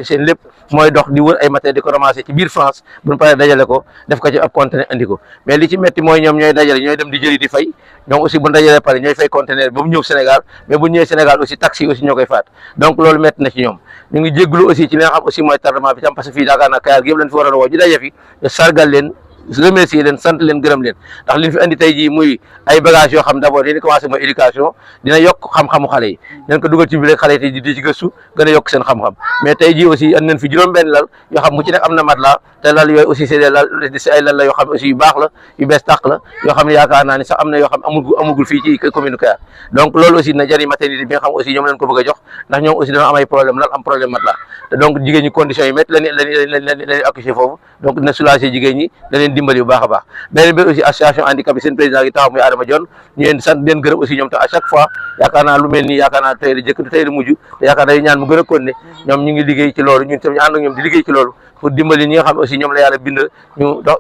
seen lépp mooy dox di wër ay matériel di ko ramasser ci biir France bu ñu paree dajale ko def ko ci ab conteneur andi ko mais li ci métti mooy ñoom ñooy dajale ñooy dem di jëli di fay ñoom aussi bu ñu dajalee pare ñooy fay conteneur ba mu ñëw Sénégal mais bu ñëwee Sénégal aussi taxi aussi ñoo koy faat donc loolu métti na ci ñoom ñu ngi jégglu aussi ci li nga xam aussi mooy tardement bi tam parce que fii yaakaar naa Kayar gi yëpp lañ fi waroon a woo ji daje fi ñu sargal leen remercier leen sant leen gërëm leen ndax li ñu fi andi tey jii muy ay bagages yoo xam d'abord yéen commencé mooy éducation dina yokk xam-xamu xale yi dinañ ko dugal ci biir xale yi tey di ci gëstu gën a yokk seen xam-xam mais tey jii aussi andi nañ fi juróom-benn lal yoo xam mu ci nekk am na matelas te lal yooyu aussi c'est des lal si ay lal la yoo xam aussi yu baax la yu bees tàq la yoo xam ne yaakaar naa ni sax am na yoo xam amugul fii ci commune Kayar donc loolu aussi na jëriñ maternité bi nga xam aussi ñoom leen ko bëgg a jox ndax ñoom aussi dañoo am ay problème lal am problème matelas te donc jigéen ñi conditions yi métti lañuy accoucher foofu donc dina soulager jigéen ñi da leen dimbali bu baax a baax beneen bi aussi association handicapé seen président gi taxaw muy Adama Dione ñu leen di sant leen gërëm aussi ñoom te à chaque fois yaakaar naa lu mel nii yaakaar naa tey la jëkk tey la mujj te yaakaar naa ñaan mu gën a continuer ñoom ñu ngi liggéey ci loolu ñun tam ñu ànd ak ñoom di liggéey ci loolu pour dimbali ñi nga xam ne aussi ñoom la yàlla bind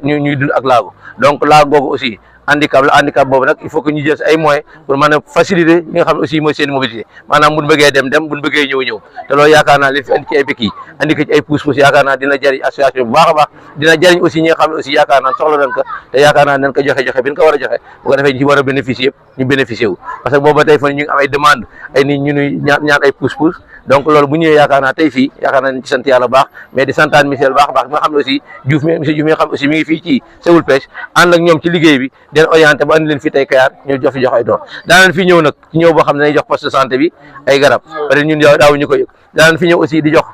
ñuy dund ak laago donc laago googu aussi handicap la handicap boobu nag il faut que ñu jël ay moyens pour mën a faciliter li nga xam ne aussi mooy seen mobilité maanaam buñ bëggee dem buñ bëggee ñëw te loolu yaakaar naa li fi andi ci ay béquilles andi ko ci ay pousse-pousse yaakaar naa dina jëriñ association bu baax a baax dina jëriñ aussi ñi nga xam ne aussi yaakaar naa soxla nañ ko te yaakaar naa nañ ko joxe bi ñu ko war a joxe bu ko defee ñu ci war a bénéficier yëpp ñu bénéficier wu parce que booba tey fan ñu ngi am ay demande ay nit ñu nuy ñaan ay pousse-pousse donc loolu bu ñëwee yaakaar naa tey fii yaakaar naa nañ ci sant yàlla baax mais di santaan monsieur baax a baax bi nga xam ne aussi Diouf monsieur Diouf mi nga xam aussi mi ngi fii ci Sewul Pêche ànd ak ñoom ci liggéey bi den orienté ba andi leen fii tey Kayar ñëw jox ay doon daanañ fi ñëw nag ci ñëw boo xam ne dañuy jox poste de santé bi ay garab peut être ñun daaw ñu ko yëg daanañ fi ñëw aussi di jox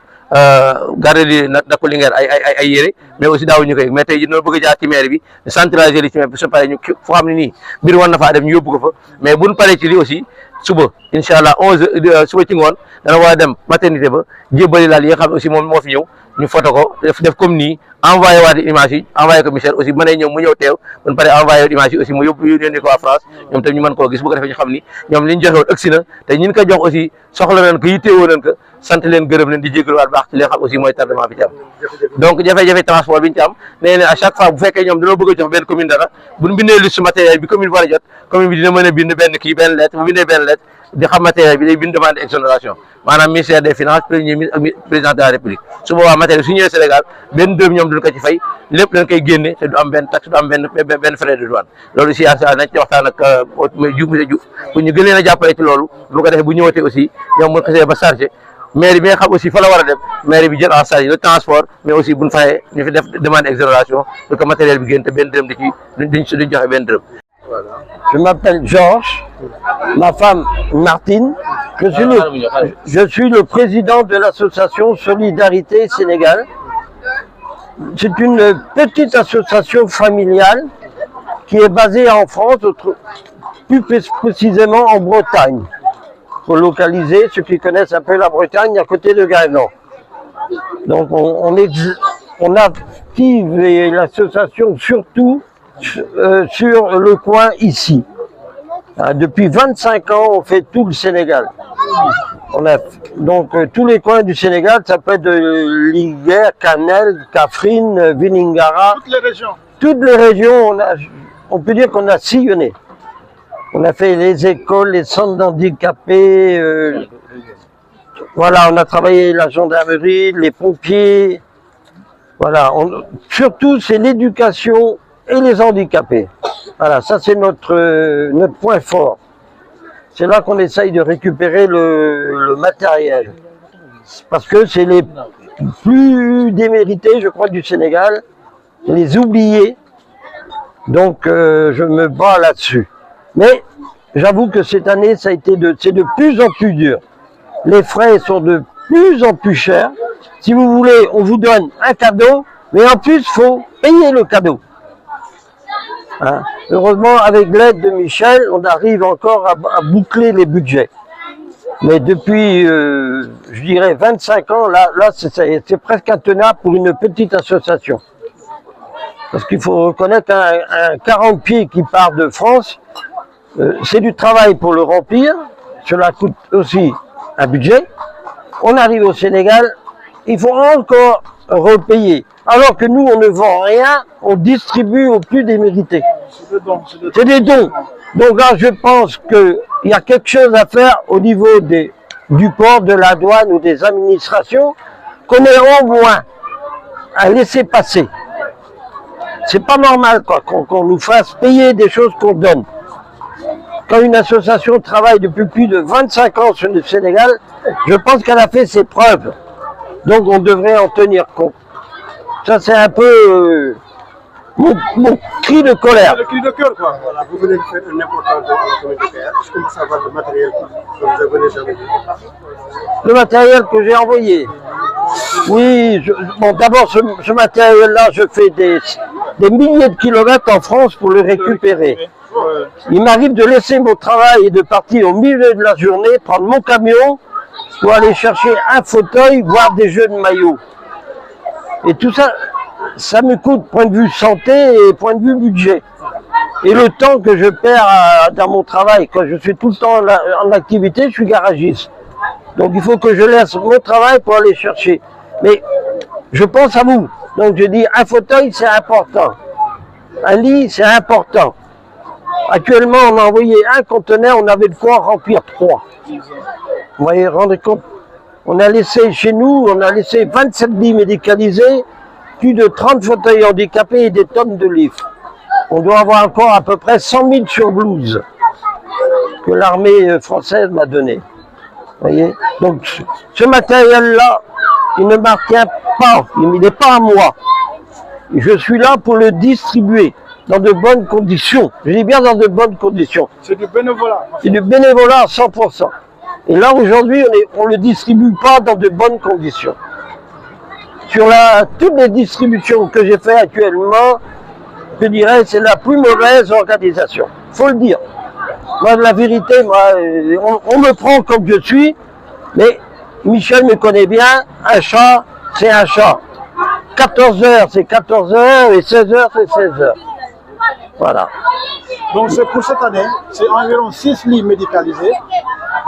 garderie Ndakaaru Linguère ay yére mais aussi daaw ñu ko yëg mais tey ji noonu bëgg a jaar ci maire bi centraliser li ci maire bi su paree ñu foo xam ne nii mbir war na faa dem ñu yóbbu ko fa mais buñ paree ci li aussi suba incha allah 11 suba ci ngoon dana war a dem maternité ba jébbali laal yi nga xam ne aussi moom moo fi ñëw ñu photo ko def comme nii envoyé waat image yi envoyé ko Michel aussi mën a ñëw mu ñëw teew buñ paree envoyé image yi aussi mu yónni ko waa France ñoom tam ñu mën koo gis bu ko defee ñu xam ni ñoom li ñu joxe woon ëgsi na te ñin ko jox aussi soxla nañ ko yittewoo nañ ko sant leen gërëm leen di jégaluwaat baax ci li nga xam aussi mooy tardement bi ci am donc jafe-jafe transport bi ñu ci am nee ne à chaque fois bu fekkee ñoom dañoo bëgg a jox benn commune dara buñ bindee liste matériel bi commune bi war a jot commune bi dina mën a bind benn lettre bu bindee benn lettre di xam matériel bi day bind demande exonération maanaam ministère des finances premier ministre ak président de la république su boobaa matériel su ñëwee Sénégal benn dërëm ñoom duñ ko ci fay lépp dañ koy génne te du am benn taxe du am benn frais de douane loolu aussi nañ ci waxtaan ak Diouf monsieur Diouf pour ñu gën leen a jàppale ci loolu bu ko defee bu ñëwatee aussi ñoom mu xasee ba chargé mairie bi nga xam aussi fa la war a dem mairie bi jël en charge le transport mais aussi buñ fayee ñu fi def demande exonération pour que matériel bi génn te benn dërëm duñ joxe benn dërëm. Je m'appelle Georges, ma femme Martine. Je suis le président de l'association Solidarité Sénégal. C'est une petite association familiale qui est basée en France, plus précisément en Bretagne. Pour localiser ceux qui connaissent un peu la Bretagne, à côté de Guingamp. Donc on active l'association surtout sur le coin ici. Depuis 25 ans, on fait tout le Sénégal. On a donc tous les coins du Sénégal, ça peut être de Linguère, Canel, Kaffrine, Vélingara. Toutes les régions. Toutes les régions, on peut dire qu'on a sillonné. On a fait les écoles, les centres d'handicapés. Voilà, on a travaillé la gendarmerie, les pompiers. Voilà, surtout c'est l'éducation et les handicapés. Voilà, ça c'est notre point fort. C'est là qu'on essaye de récupérer le matériel. Parce que c'est les plus démérités, je crois, du Sénégal, les oubliés. Donc je me bats là-dessus. Mais j'avoue que cette année, c'est de plus en plus dur. Les frais sont de plus en plus chers. Si vous voulez, on vous donne un cadeau, mais en plus, il faut payer le cadeau. Hein? Heureusement, avec l'aide de Michel, on arrive encore à boucler les budgets. Mais depuis, je dirais, 25 ans, là c'est presque intenable pour une petite association. Parce qu'il faut reconnaître un 40 pieds qui part de France, c'est du travail pour le remplir, cela coûte aussi un budget. On arrive au Sénégal, il faut encore repayer. Alors que nous, on ne vend rien, on distribue aux plus démérités. C'est des dons. Donc là, je pense qu'il y a quelque chose à faire au niveau du port, de la douane ou des administrations qu'on ait au moins un laisser-passer. C'est pas normal qu'on nous fasse payer des choses qu'on donne. Quand une association travaille depuis plus de 25 ans sur le Sénégal, je pense qu'elle a fait ses preuves. Donc on devrait en tenir compte. Ça c'est un peu mon cri de colère. Le cri de cœur, quoi. Voilà, vous venez de faire un important don à la commune de Kayar. Est-ce qu'on peut savoir le matériel que vous avez déjà envoyé? Le matériel que j'ai envoyé. Oui, bon, d'abord ce matériel-là, je fais des milliers de kilomètres en France pour le récupérer. Il m'arrive de laisser mon travail et de partir au milieu de la journée, prendre mon camion pour aller chercher un fauteuil, voir des jeux de maillot. Et tout ça, ça me coûte point de vue santé et point de vue budget. Et le temps que je perds dans mon travail, quand je suis tout le temps en activité, je suis garagiste. Donc il faut que je laisse mon travail pour aller chercher. Mais je pense à vous. Donc je dis, un fauteuil, c'est important. Un lit, c'est important. Actuellement, on a envoyé un conteneur, on avait de quoi en remplir 3. Vous voyez, rendez compte? On a laissé chez nous, on a laissé 27 lits médicalisés, plus de 30 fauteuils handicapés et des tonnes de livres. On doit avoir encore à peu près 100 000 surblouses que l'armée française m'a donné. Vous voyez? Donc ce matériel-là, il ne m'appartient pas, il n'est pas à moi. Je suis là pour le distribuer dans de bonnes conditions. Je dis bien dans de bonnes conditions. C'est du bénévolat. C'est du bénévolat à 100%. Et là, aujourd'hui, on ne le distribue pas dans de bonnes conditions. Sur toutes les distributions que j'ai faites actuellement, je dirais c'est la plus mauvaise organisation. Il faut le dire. Moi, la vérité, on me prend comme je suis, mais Michel me connaît bien, un chat, c'est un chat. 14 heures, c'est 14 heures, et 16 heures, c'est 16 heures. Voilà. Donc c'est pour cette année, c'est environ 6 lits médicalisés,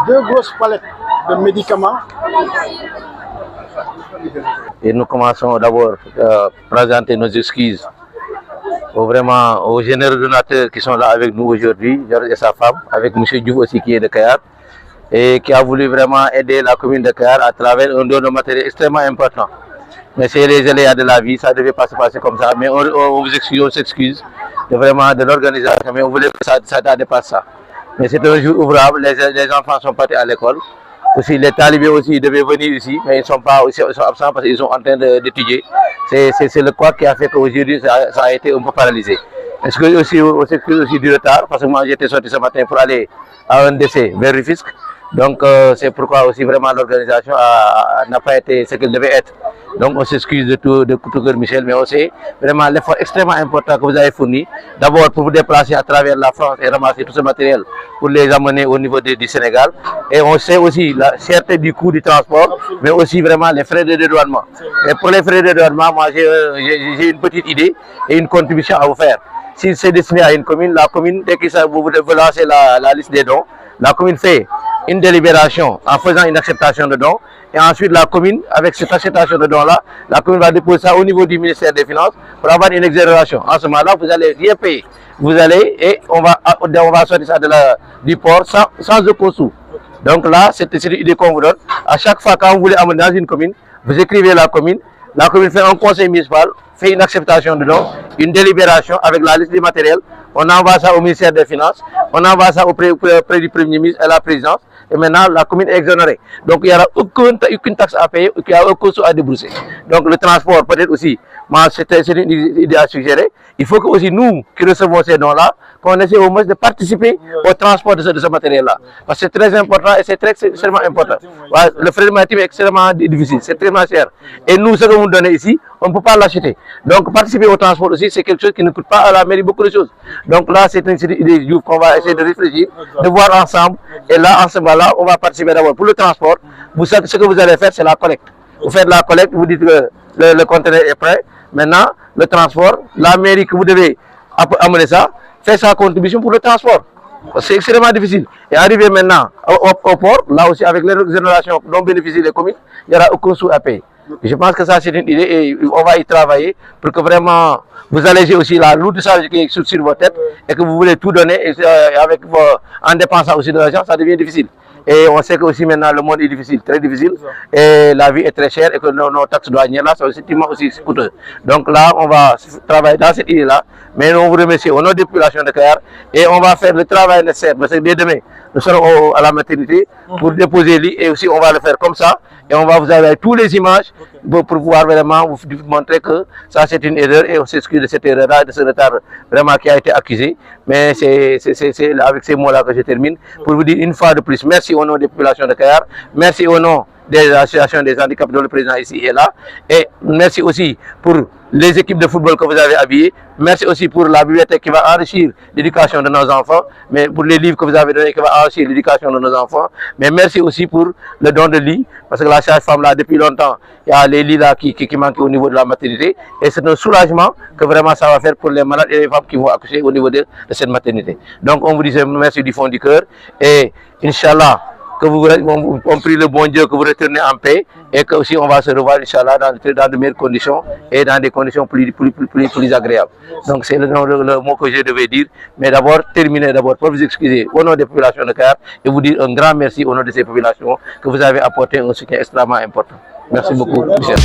2 grosses palettes de médicaments. Et nous commençons d'abord à présenter nos excuses aux généreux donateurs qui sont là avec nous aujourd'hui, Georges et sa femme, avec M. Diouf aussi qui est de Kayar, et qui a voulu vraiment aider la commune de Kayar à travers un don de matériel extrêmement important. Mais c'est les aléas de la vie, ça ne devait pas se passer comme ça, mais on vous excuse, on s'excuse de l'organisation, mais on voulait que ça dépasse ça. Mais c'est un jour ouvrable, les enfants sont partis à l'école. Aussi, les talibés aussi devaient venir ici, mais ils ne sont pas aussi absents parce qu'ils sont en train d'étudier. C'est le quoi qui a fait qu'aujourd'hui ça a été un peu paralysé. Est-ce que aussi, on s'excuse aussi du retard, parce que moi j'étais sorti ce matin pour aller à un décès vers Rufisque. Donc c'est pourquoi aussi vraiment l'organisation n'a pas été ce qu'elle devait être. Donc on s'excuse de tout cœur Michel, mais aussi vraiment l'effort extrêmement important que vous avez fourni. D'abord pour vous déplacer à travers la France et ramasser tout ce matériel pour les amener au niveau du Sénégal. Et on sait aussi la cherté du coût du transport, mais aussi vraiment les frais de dédouanement. Et pour les frais de dédouanement, moi j'ai une petite idée et une contribution à vous faire. Si c'est destiné à une commune, la commune, dès que vous lancez la liste des dons, la commune fait une délibération en faisant une acceptation de dons. Et ensuite, la commune, avec cette acceptation de dons-là, la commune va déposer ça au niveau du ministère des Finances pour avoir une exonération. En ce moment-là, vous allez rien payer. Vous allez et on va sortir ça du port sans aucun sou. Donc là, c'est une idée qu'on vous donne. À chaque fois, quand vous voulez amener dans une commune, vous écrivez la commune fait un conseil municipal, fait une acceptation de dons, une délibération avec la liste du matériel. On envoie ça au ministère des Finances, on envoie ça auprès du Premier ministre et la présidence. Et maintenant, la commune est exonérée. Donc, il n'y aura aucune taxe à payer, il n'y aura aucun sou à débourser. Donc, le transport, peut-être aussi, moi, c'est une idée à suggérer. Il faut que aussi nous, qui recevons ces dons-là, qu'on essaie au moins de participer au transport de ce matériel-là. Parce que c'est très important et c'est extrêmement important. Le frais maritime est extrêmement difficile, c'est très cher. Et nous, ce que vous donnez ici, on ne peut pas l'acheter. Donc, participer au transport aussi, c'est quelque chose qui ne coûte pas à la mairie beaucoup de choses. Donc là, c'est une idée qu'on va essayer de réfléchir, de voir ensemble. Et là, en ce moment-là, on va participer d'abord pour le transport. Ce que vous allez faire, c'est la collecte. Vous faites la collecte, vous dites que le conteneur est prêt. Maintenant, le transport, la mairie que vous devez amener ça, fait sa contribution pour le transport. C'est extrêmement difficile. Et arriver maintenant au port, là aussi, avec les exonérations dont bénéficient les communes, il n'y aura aucun sou à payer. Et je pense que ça, c'est une idée et on va y travailler pour que vraiment vous allégez aussi la lourde charge qui est sur votre tête et que vous voulez tout donner et en dépensant aussi de l'argent, ça devient difficile. Et on sait que aussi maintenant le monde est difficile, très difficile, et la vie est très chère et que nos taxes douanières là sont effectivement aussi coûteuses. Donc là, on va travailler dans cette idée-là, mais on vous remercie au nom des populations de Kayar et on va faire le travail nécessaire parce que dès demain, nous serons à la maternité pour déposer l'île et aussi on va le faire comme ça et on va vous envoyer toutes les images pour pouvoir vraiment vous montrer que ça c'est une erreur et on s'excuse de cette erreur-là, de ce retard vraiment qui a été accusé. Mais c'est avec ces mots-là que je termine pour vous dire une fois de plus merci au nom des populations de Kayar, merci au nom des associations des handicapés dont le président ici est là et merci aussi pour les équipes de football que vous avez habillées, merci aussi pour la bibliothèque qui va enrichir l'éducation de nos enfants, mais pour les livres que vous avez donnés qui va enrichir l'éducation de nos enfants, mais merci aussi pour le don de lits, parce que la sage-femme là depuis longtemps, il y a les lits là qui manquent au niveau de la maternité et c'est un soulagement que vraiment ça va faire pour les malades et les femmes qui vont accoucher au niveau de cette maternité. Donc on vous dit merci du fond du cœur et Inch'Allah, que on prie le bon Dieu que vous retournez en paix et que aussi on va se revoir Inch'Allah dans de meilleures conditions et dans des conditions plus agréables. Donc c'est le mot que je devais dire, mais d'abord terminer d'abord pour vous excuser au nom des populations de Kayar et vous dire un grand merci au nom de ces populations que vous avez apporté un soutien extrêmement important. Merci beaucoup, Michel.